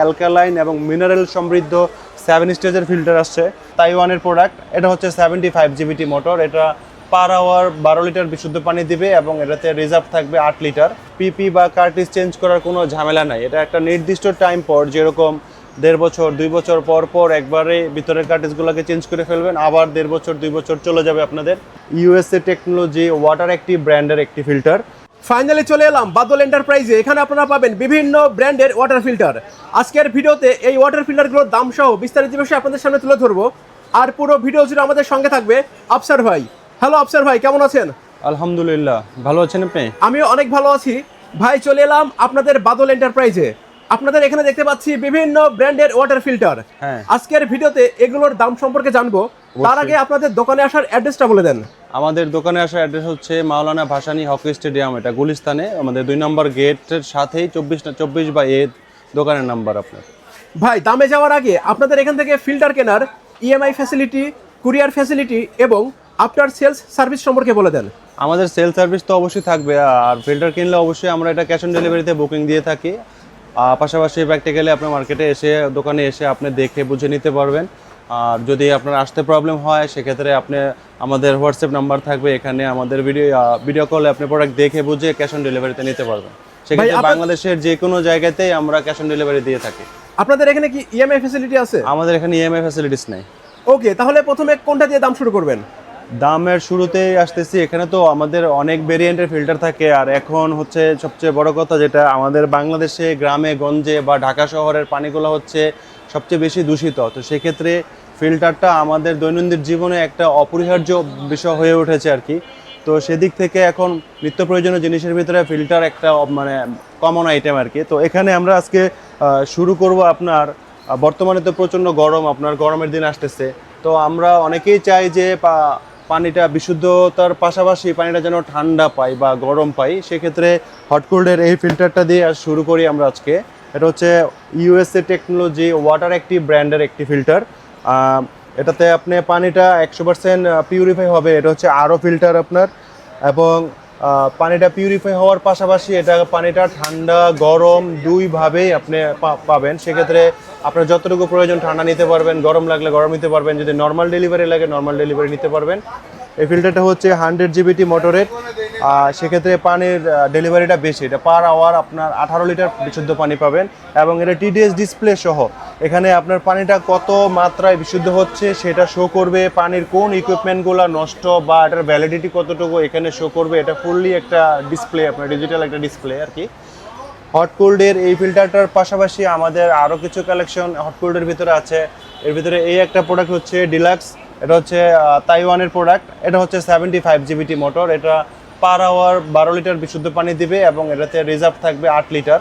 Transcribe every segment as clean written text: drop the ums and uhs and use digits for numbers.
Alkaline এবং mineral সমৃদ্ধ 7 স্টেজের ফিল্টার আসছে, তাইওয়ানের প্রোডাক্ট। এটা হচ্ছে 75 জিবিটি মোটর। এটা পার আওয়ার 12 লিটার বিশুদ্ধ পানি দিবে এবং এটাতে রিজার্ভ থাকবে 8 লিটার। পিপি বা কার্টিজ চেঞ্জ করার কোনো ঝামেলা নাই। এটা একটা নির্দিষ্ট টাইম পর, যেরকম 1.5 বছর 2 বছর পর পর একবারে ভিতরের কার্টিজগুলোকে চেঞ্জ করে ফেলবেন, আবার 1.5 বছর 2 বছর চলে যাবে আপনাদের। ইউএসএ টেকনোলজি ওয়াটার অ্যাক্টিভ ব্র্যান্ডের একটি ফিল্টার। ফাইনালি চলে এলাম বাদল এন্টারপ্রাইজে। এখানে আপনারা পাবেন বিভিন্ন ব্র্যান্ডের ওয়াটার ফিল্টার। আজকের ভিডিওতে এই ওয়াটার ফিল্টারগুলোর দাম সহ বিস্তারিত বিষয়ে আপনাদের সামনে তুলে ধরবো। আর পুরো ভিডিও জুড়ে আমাদের সঙ্গে থাকবে আফসার ভাই। হ্যালো আফসার ভাই, কেমন আছেন? আলহামদুলিল্লাহ, ভালো আছেন আপনি? আমিও অনেক ভালো আছি ভাই। চলে এলাম আপনাদের বাদল এন্টারপ্রাইজে। আপনাদের এখানে দেখতে পাচ্ছি বিভিন্ন ব্র্যান্ডের ওয়াটার ফিল্টার। হ্যাঁ, আজকের ভিডিওতে এগুলোর দাম সম্পর্কে জানবো। তার আগে আপনাদের দোকানে আসার অ্যাড্রেসটা বলে দেন। আমাদের দোকানে আসার অ্যাড্রেস হচ্ছে মাওলানা ভাসানী হকি স্টেডিয়াম, এটা গুলিস্তানে। আমাদের 2 নম্বর গেটের সাথেই 24/A দোকানের নাম্বার আপনার। ভাই, দামে যাওয়ার আগে আপনাদের এখান থেকে ফিল্টার কেনার ইএমআই ফ্যাসিলিটি, কুরিয়ার ফ্যাসিলিটি এবং আফটার সেলস সার্ভিস সম্পর্কে বলে দেন। আমাদের সেল সার্ভিস তো অবশ্যই থাকবে, আর ফিল্টার কিনলে অবশ্যই আমরা এটা ক্যাশ অন ডেলিভারিতে বুকিং দিয়ে থাকি। পাশাপাশি প্র্যাকটিক্যালি আপনার মার্কেটে এসে, দোকানে এসে আপনি দেখে বুঝে নিতে পারবেন। আর যদি আপনার আসতে প্রবলেম হয়, সেক্ষেত্রে আপনি আমাদের হোয়াটসঅ্যাপ নাম্বার থাকবে, এখানে আমাদের ভিডিও কলে আপনি প্রোডাক্ট দেখে বুঝে ক্যাশ অন ডেলিভারিতে নিতে পারবেন। সেক্ষেত্রে বাংলাদেশের যে কোনো জায়গাতেই আমরা ক্যাশ অন ডেলিভারি দিয়ে থাকি। আপনাদের এখানে কি ইএমআই ফ্যাসিলিটি আছে? আমাদের এখানে ইএমআই ফ্যাসিলিটিস নেই। ওকে, তাহলে প্রথমে কোনটা দিয়ে দাম শুরু করবেন? দামের শুরুতেই আসতেছি, এখানে তো আমাদের অনেক ভেরিয়েন্টের ফিল্টার থাকে। আর এখন হচ্ছে সবচেয়ে বড় কথা, যেটা আমাদের বাংলাদেশে গ্রামে গঞ্জে বা ঢাকা শহরের পানিগুলো হচ্ছে সবচেয়ে বেশি দূষিত। তো সেক্ষেত্রে ফিল্টারটা আমাদের দৈনন্দিন জীবনে একটা অপরিহার্য বিষয় হয়ে উঠেছে আর কি। তো সেদিক থেকে এখন নিত্য প্রয়োজনীয় জিনিসের ভিতরে ফিল্টার একটা মানে কমন আইটেম আর কি। তো এখানে আমরা আজকে শুরু করব আপনার, বর্তমানে তো প্রচণ্ড গরম, আপনার গরমের দিন আসতেছে। তো আমরা অনেকেই চাই যে পানিটা বিশুদ্ধতার পাশাপাশি পানিটা যেন ঠান্ডা পাই বা গরম পাই। সেক্ষেত্রে হট কোল্ডের এই ফিল্টারটা দিয়ে শুরু করি আমরা আজকে। এটা হচ্ছে ইউএসএ টেকনোলজি ওয়াটার অ্যাক্টিভ ব্র্যান্ডের একটি ফিল্টার। এটাতে আপনি পানিটা 100% পিউরিফাই হবে। এটা হচ্ছে আরও ফিল্টার আপনার, এবং পানিটা পিউরিফাই হওয়ার পাশাপাশি এটা পানিটা ঠান্ডা গরম দুইভাবেই আপনি পাবেন। সেক্ষেত্রে আপনার যতটুকু প্রয়োজন ঠান্ডা নিতে পারবেন, গরম লাগলে গরম নিতে পারবেন, যদি নর্মাল ডেলিভারি লাগে নর্মাল ডেলিভারি নিতে পারবেন। এই ফিল্টারটা হচ্ছে 100 জিবিটি মোটরের। সেক্ষেত্রে পানির ডেলিভারিটা বেশি, এটা পার আওয়ার আপনার 18 লিটার বিশুদ্ধ পানি পাবেন। এবং এটা টিডিএস ডিসপ্লে সহ এখানে আপনার পানিটা কত মাত্রায় বিশুদ্ধ হচ্ছে সেটা শো করবে। পানির কোন ইকুইপমেন্টগুলো নষ্ট বা এটার ভ্যালিডিটি কতটুকু এখানে শো করবে। এটা ফুললি একটা ডিসপ্লে, আপনার ডিজিটাল একটা ডিসপ্লে আর কি। হট কোল্ডের এই ফিল্টারটার পাশাপাশি আমাদের আরও কিছু কালেকশন হট কোল্ডের ভিতরে আছে। এর ভিতরে এই একটা প্রোডাক্ট হচ্ছে ডিলাক্স। এটা হচ্ছে তাইওয়ানের প্রোডাক্ট। এটা হচ্ছে 75 জিবিটি মোটর। এটা পার আওয়ার 12 লিটার বিশুদ্ধ পানি দিবে এবং এটাতে রিজার্ভ থাকবে 8 লিটার।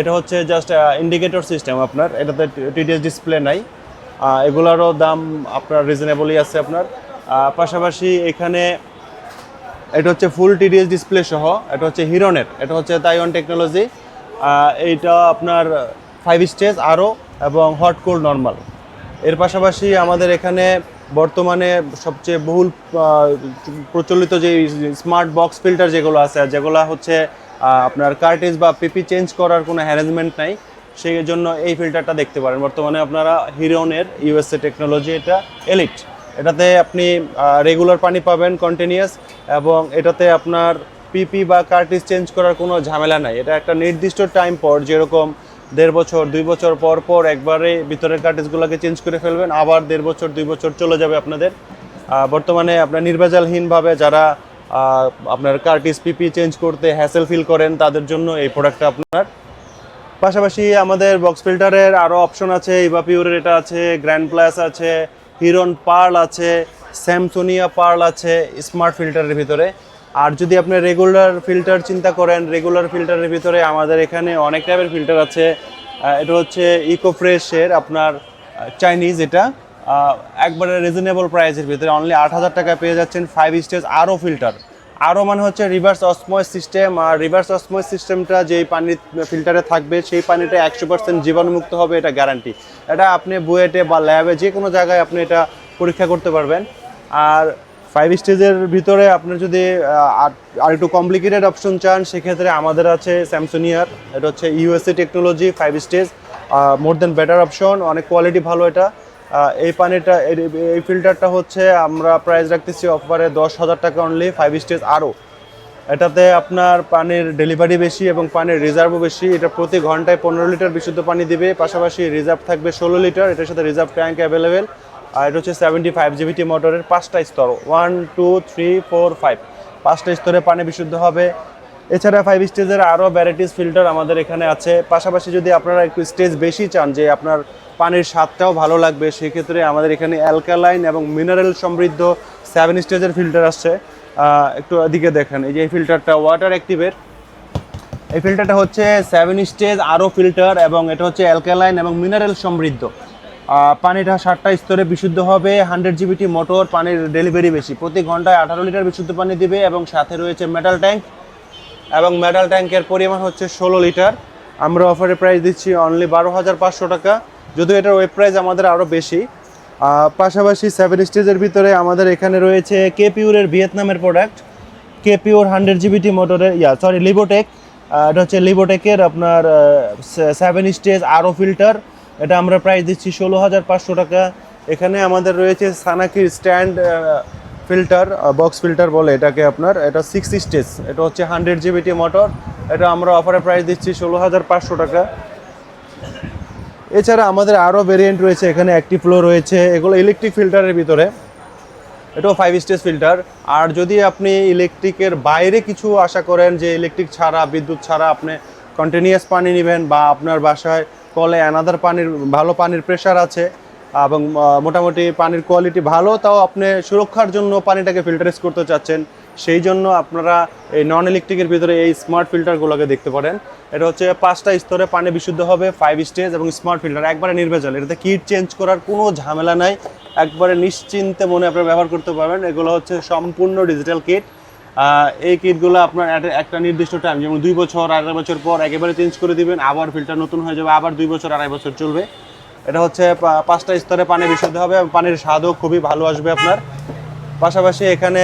এটা হচ্ছে জাস্ট ইন্ডিকেটর সিস্টেম আপনার, এটাতে টিডিএস ডিসপ্লে নাই। এগুলারও দাম আপনার রিজনেবলই আছে আপনার। পাশাপাশি এখানে এটা হচ্ছে ফুল টিডিএস ডিসপ্লে সহ, এটা হচ্ছে হিরনের, এটা হচ্ছে তাইওয়ান টেকনোলজি। এইটা আপনার 5 স্টেজ আরও এবং হট কোল্ড নর্মাল। এর পাশাপাশি আমাদের এখানে বর্তমানে সবচেয়ে বহুল প্রচলিত যে স্মার্ট বক্স ফিল্টার যেগুলো আছে, যেগুলো হচ্ছে আপনার কার্টেজ বা পিপি চেঞ্জ করার কোনো অ্যারেঞ্জমেন্ট নাই, সেই জন্য এই ফিল্টারটা দেখতে পারেন। বর্তমানে আপনারা হিরনের ইউএসএ টেকনোলজি, এটা এলিট। এটাতে আপনি রেগুলার পানি পাবেন কন্টিনিউয়াস, এবং এটাতে আপনার পিপি বা কার্টিজ চেঞ্জ করার কোনো ঝামেলা নাই। এটা একটা নির্দিষ্ট টাইম পর, যেরকম 1.5 বছর 2 বছর পর পর একবারে ভিতরের কার্টিজগুলোকে চেঞ্জ করে ফেলবেন, আবার 1.5 বছর 2 বছর চলে যাবে আপনাদের। বর্তমানে আপনার নির্ভেজালহীনভাবে যারা আপনার কার্টিজ পিপি চেঞ্জ করতে হ্যাসেল ফিল করেন, তাদের জন্য এই প্রোডাক্টটা আপনার। পাশাপাশি আমাদের বক্স ফিল্টারের আরও অপশন আছে। ইভাপিউরের এটা আছে, গ্র্যান্ড প্লাস আছে, হিরন পার্ল আছে, স্যামসোনিয়া পার্ল আছে স্মার্ট ফিল্টারের ভিতরে। আর যদি আপনি রেগুলার ফিল্টার চিন্তা করেন, রেগুলার ফিল্টারের ভিতরে আমাদের এখানে অনেক টাইপের ফিল্টার আছে। এটা হচ্ছে ইকো ফ্রেশের আপনার চাইনিজ, এটা একবারে রিজনেবল প্রাইসের ভিতরে অনলি 8,000 টাকায় পেয়ে যাচ্ছেন 5 স্টেজ আরও ফিল্টার। আরও মানে হচ্ছে রিভার্স অসমোস সিস্টেম। আর রিভার্স অসমোস সিস্টেমটা যেই পানির ফিল্টারে থাকবে, সেই পানিটা 100% জীবাণুমুক্ত হবে, এটা গ্যারান্টি। এটা আপনি বুয়েটে বা ল্যাবে যে কোনো জায়গায় আপনি এটা পরীক্ষা করতে পারবেন। আর 5 স্টেজের ভিতরে আপনার যদি আর একটু কমপ্লিকেটেড অপশন চান, সেক্ষেত্রে আমাদের আছে স্যামসোনিয়ার, এটা হচ্ছে ইউএসএ টেকনোলজি 5 স্টেজ। মোর দেন বেটার অপশন, অনেক কোয়ালিটি ভালো এটা। এই পানিটা এই ফিল্টারটা হচ্ছে আমরা প্রাইস রাখতেছি অফারে 10,000 টাকা অনলি, 5 স্টেজ আরও। এটাতে আপনার পানির ডেলিভারি বেশি এবং পানির রিজার্ভও বেশি। এটা প্রতি ঘন্টায় 15 লিটার বিশুদ্ধ পানি দিবে, পাশাপাশি রিজার্ভ থাকবে 16 লিটার, এটার সাথে রিজার্ভ ট্যাঙ্ক অ্যাভেলেবেল। আর এটা হচ্ছে 75 জিবিটি মোটরের 5টা স্তর, 1 2 3 4 5, 5টা স্তরে পানি বিশুদ্ধ হবে। এছাড়া 5 স্টেজের আরও ভ্যারাইটিস ফিল্টার আমাদের এখানে আছে। পাশাপাশি যদি আপনারা একটু স্টেজ বেশি চান, যে আপনার পানির স্বাদটাও ভালো লাগবে, সেক্ষেত্রে আমাদের এখানে অ্যালকালাইন এবং মিনারেল সমৃদ্ধ 7 স্টেজের ফিল্টার আসছে। একটু এদিকে দেখেন, এই যে এই ফিল্টারটা ওয়াটার অ্যাক্টিভের, এই ফিল্টারটা হচ্ছে 7 স্টেজ আরও ফিল্টার এবং এটা হচ্ছে অ্যালকালাইন এবং মিনারেল সমৃদ্ধ। পানিটা 7টা স্তরে বিশুদ্ধ হবে, 100 জিবিটি মোটর, পানির ডেলিভারি বেশি, প্রতি ঘন্টায় 18 লিটার বিশুদ্ধ পানি দিবে এবং সাথে রয়েছে মেটাল ট্যাঙ্ক, এবং মেটাল ট্যাঙ্কের পরিমাণ হচ্ছে 16 লিটার। আমরা অফারে প্রাইস দিচ্ছি অনলি 12,500 টাকা, যদিও এটার ওয়েব প্রাইস আমাদের আরও বেশি। পাশাপাশি 7 স্টেজের ভিতরে আমাদের এখানে রয়েছে কে পিউরের ভিয়েতনামের প্রোডাক্ট, কে পিউর 100 জিবিটি মোটরের লিবোটেক। এটা হচ্ছে লিবোটেকের আপনার 7 স্টেজ আরও ফিল্টার, এটা আমরা প্রাইস দিচ্ছি 16,500 টাকা। এখানে আমাদের রয়েছে সানাকির স্ট্যান্ড ফিল্টার, বক্স ফিল্টার বলে এটাকে আপনার, এটা 6 স্টেজ, এটা হচ্ছে 100 জিবিটি মোটর, এটা আমরা অফারে প্রাইস দিচ্ছি 16,500 টাকা। এছাড়া আমাদের আরও ভেরিয়েন্ট রয়েছে, এখানে অ্যাক্টিভ ফ্লো রয়েছে, এগুলো ইলেকট্রিক ফিল্টারের ভিতরে, এটাও 5 স্টেজ ফিল্টার। আর যদি আপনি ইলেকট্রিকের বাইরে কিছু আশা করেন, যে ইলেকট্রিক ছাড়া, বিদ্যুৎ ছাড়া আপনি কন্টিনিউয়াস পানি নেবেন, বা আপনার বাসায় কলে অ্যানাদার পানির ভালো পানির প্রেশার আছে এবং মোটামুটি পানির কোয়ালিটি ভালো, তাও আপনি সুরক্ষার জন্য পানিটাকে ফিল্টারেজ করতে চাচ্ছেন, সেই জন্য আপনারা এই নন ইলেকট্রিকের ভিতরে এই স্মার্ট ফিল্টারগুলোকে দেখতে পারেন। এটা হচ্ছে 5টা স্তরে পানি বিশুদ্ধ হবে, 5 স্টেজ এবং স্মার্ট ফিল্টার, একবারে নির্ভেজাল, এটাতে কিট চেঞ্জ করার কোনো ঝামেলা নাই, একবারে নিশ্চিন্তে মনে আপনারা ব্যবহার করতে পারবেন। এগুলো হচ্ছে সম্পূর্ণ ডিজিটাল কিট। এই কিটগুলো আপনার একটা নির্দিষ্ট টাইম, যেমন 2 বছর 2.5 বছর পর একেবারে চেঞ্জ করে দিবেন, আবার ফিল্টার নতুন হয়ে যাবে, আবার 2 বছর 2.5 বছর চলবে। এটা হচ্ছে 5টা স্তরে পানি বিশুদ্ধ হবে এবং পানির স্বাদও খুবই ভালো আসবে আপনার। পাশাপাশি এখানে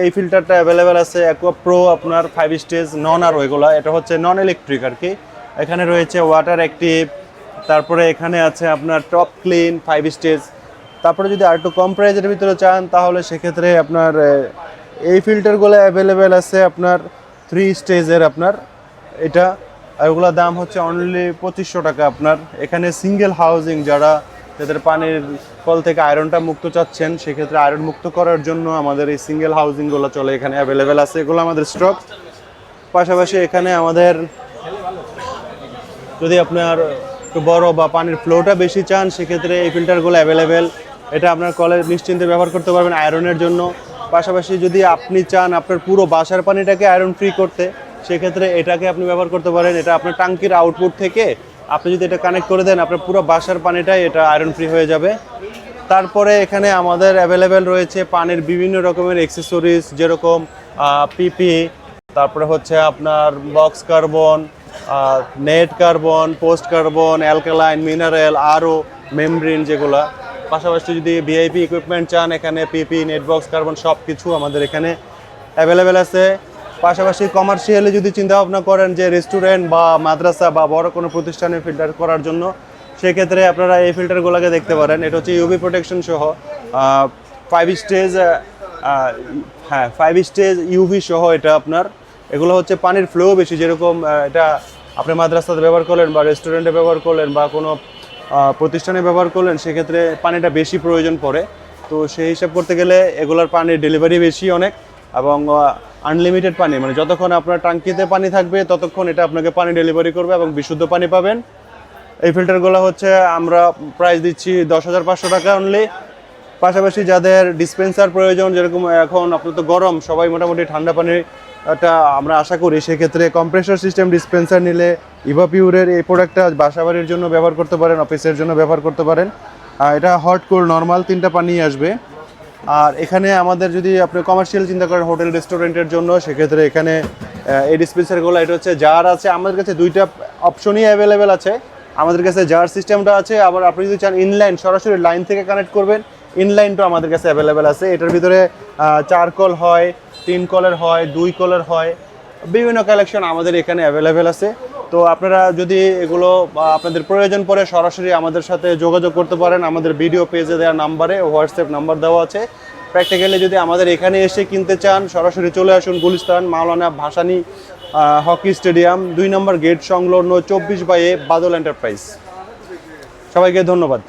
এই ফিল্টারটা অ্যাভেলেবেল আছে অ্যাকোয়া প্রো আপনার 5 স্টেজ নন, আর ওইগুলো এটা হচ্ছে নন ইলেকট্রিক আর কি। এখানে রয়েছে ওয়াটার অ্যাক্টিভ, তারপরে এখানে আছে আপনার টপ ক্লিন 5 স্টেজ। তারপরে যদি আর একটু কম প্রাইজের ভিতরে চান, তাহলে সেক্ষেত্রে আপনার এই ফিল্টারগুলো অ্যাভেলেবেল আছে আপনার 3 স্টেজের আপনার, এটা এগুলোর দাম হচ্ছে অনলি 2500 টাকা আপনার। এখানে সিঙ্গেল হাউজিং, যাদের পানির কল থেকে আয়রনটা মুক্ত চাচ্ছেন, সেক্ষেত্রে আয়রন মুক্ত করার জন্য আমাদের এই সিঙ্গেল হাউজিংগুলো চলে, এখানে অ্যাভেলেবেল আছে, এগুলো আমাদের স্টক। পাশাপাশি এখানে আমাদের যদি আপনার একটু বড় বা পানির ফ্লোটা বেশি চান, সেক্ষেত্রে এই ফিল্টারগুলো অ্যাভেলেবেল, এটা আপনার কলে নিশ্চিন্তে ব্যবহার করতে পারবেন আয়রনের জন্য। পাশাপাশি যদি আপনি চান আপনার পুরো বাসার পানিটাকে আয়রন ফ্রি করতে, সেক্ষেত্রে এটাকে আপনি ব্যবহার করতে পারেন। এটা আপনার ট্যাঙ্কির আউটপুট থেকে আপনি যদি এটা কানেক্ট করে দেন, আপনার পুরো বাসার পানিটাই এটা আয়রন ফ্রি হয়ে যাবে। তারপরে এখানে আমাদের অ্যাভেলেবেল রয়েছে পানির বিভিন্ন রকমের অ্যাক্সেসরিজ, যেরকম পিপি, তারপরে হচ্ছে আপনার box carbon, net carbon, post carbon, alkaline, mineral, আরও মেমব্রেন যেগুলো। পাশাপাশি যদি ভিআইপি ইকুইপমেন্ট চান, এখানে পিপি, নেট, বক্স কার্বন সব কিছু আমাদের এখানে অ্যাভেলেবেল আছে। পাশাপাশি কমার্শিয়ালি যদি চিন্তা ভাবনা করেন যে রেস্টুরেন্ট বা মাদ্রাসা বা বড় কোনো প্রতিষ্ঠানে ফিল্টার করার জন্য, সেক্ষেত্রে আপনারা এই ফিল্টারগুলোকে দেখতে পারেন। এটা হচ্ছে ইউভি প্রোটেকশন সহ 5 স্টেজ, 5 স্টেজ ইউভি সহ এটা আপনার। এগুলো হচ্ছে পানির ফ্লো বেশি, যেরকম এটা আপনি মাদ্রাসাতে ব্যবহার করলেন বা রেস্টুরেন্টে ব্যবহার করলেন বা কোনো প্রতিষ্ঠানে ব্যবহার করলেন, সেক্ষেত্রে পানিটা বেশি প্রয়োজন পড়ে। তো সেই হিসাব করতে গেলে এগুলোর পানির ডেলিভারি বেশি অনেক, এবং আনলিমিটেড পানি, মানে যতক্ষণ আপনার ট্যাঙ্কিতে পানি থাকবে ততক্ষণ এটা আপনাকে পানি ডেলিভারি করবে এবং বিশুদ্ধ পানি পাবেন। এই ফিল্টারগুলো হচ্ছে আমরা প্রাইস দিচ্ছি 10,500 টাকা অনলি। পাশাপাশি যাদের ডিসপেন্সার প্রয়োজন, যেরকম এখন আপনার তো গরম, সবাই মোটামুটি ঠান্ডা পানিটা আমরা আশা করি, সেক্ষেত্রে কম্প্রেসর সিস্টেম ডিসপেন্সার নিলে ইভাপিউরের এই প্রোডাক্টটা বাসাবাড়ির জন্য ব্যবহার করতে পারেন, অফিসের জন্য ব্যবহার করতে পারেন। এটা হট কোল্ড নর্মাল 3টা পানি আসবে। আর এখানে আমাদের যদি আপনি কমার্শিয়াল চিন্তা করেন হোটেল রেস্টুরেন্টের জন্য, সেক্ষেত্রে এখানে এই ডিসপেন্সারগুলো, এটা হচ্ছে জার আছে আমাদের কাছে, 2টা অপশনই অ্যাভেলেবেল আছে আমাদের কাছে। জার সিস্টেমটা আছে, আবার আপনি যদি চান ইনলাইন সরাসরি লাইন থেকে কানেক্ট করবেন, ইনলাইনটাও আমাদের কাছে অ্যাভেলেবেল আছে। এটার ভিতরে 4 কল হয়, 3 কলের হয়, 2 কলের হয়, বিভিন্ন কালেকশন আমাদের এখানে অ্যাভেলেবেল আছে। তো আপনারা যদি এগুলো আপনাদের প্রয়োজন পড়ে সরাসরি আমাদের সাথে যোগাযোগ করতে পারেন, আমাদের ভিডিও পেজে দেওয়া নাম্বারে হোয়াটসঅ্যাপ নাম্বার দেওয়া আছে। প্র্যাকটিক্যালি যদি আমাদের এখানে এসে কিনতে চান সরাসরি চলে আসুন গুলিস্তান মাওলানা ভাসানী হকি স্টেডিয়াম 2 নম্বর গেট সংলগ্ন 24/A বাদল এন্টারপ্রাইজ। সবাইকে ধন্যবাদ।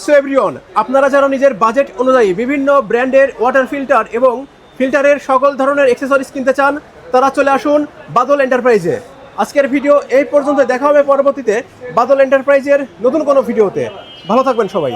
সো এভরিওয়ান, আপনারা যারা নিজের বাজেট অনুযায়ী বিভিন্ন ব্র্যান্ডের ওয়াটার ফিল্টার এবং ফিল্টারের সকল ধরনের অ্যাক্সেসরিজ কিনতে চান তারা চলে আসুন বাদল এন্টারপ্রাইজে। আজকের ভিডিও এই পর্যন্ত, দেখা হবে পরবর্তীতে বাদল এন্টারপ্রাইজের নতুন কোনো ভিডিওতে। ভালো থাকবেন সবাই।